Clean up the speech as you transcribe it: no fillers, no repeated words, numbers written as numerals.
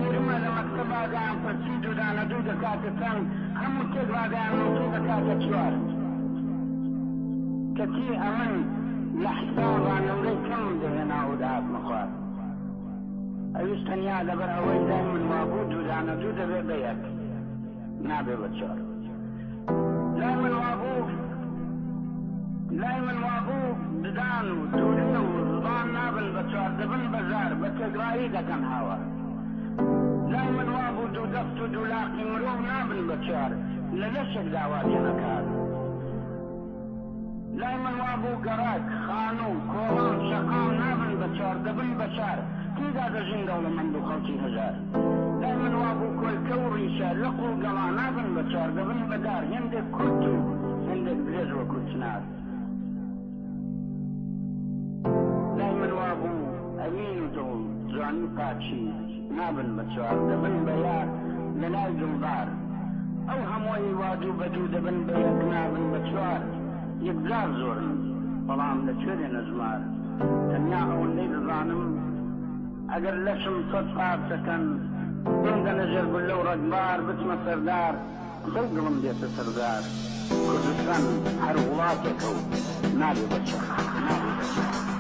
دیرمە لە مەکتەب ئاگایان پرچی دوودانە دوو دەکاتە چەند هەموو تێک ئاگایان نووسی دەکاتە چوار کەچی ئەمن لە حسابان نمرەی کەم دەهێنا و داهاتمە خوارد ئەویش تەنیا لەبەر ئەوەی لای من وابوو دوودانە دوو دەبێت بە یەک نابێ بە چوار لای من وابوو ددان و دوورین و زبان نابن بە چوار دەبن بەزار بە تێگرایی دەکەن هاوار لای من وابوو دوو دەست و دوو لاقی مرۆڤ نابن بە چوار لە لەشێک داواتێنەکار لای من وابوو گەڕاک خان و کۆڵان شەقام نابن بە چوار دەبن بە چار تێدا دەژین دەوڵەمەند و خەڵکی هەژار لای من وابوو کۆلکە و ڕیشە لەق و گەڵا نابن بە چوار دەبن بەدار هێندێک کورت و هێندێک درێژ وەکو چنار لای من وابوو ئەمین و دڵ جوانی پاچی نابن بە چوار دەبن بە یار لە لای دڵدار ئەو هەمووی وادوو بەدوو دەبن بە یەک نابن بە چوار یەکجار زۆرن بەڵام لەکوێ دێنە ژمار تەنیا ئەوەندەی دەزانم ئەگەر لەشم سەد پار دەکەن بێندە لەژێر گولە و ڕەگبار بچمە سەردار قسەی دڵم دێتە سەردار کوردستان هەر وڵاتێکە و نابێ بە چەخ نابێ بە چەخ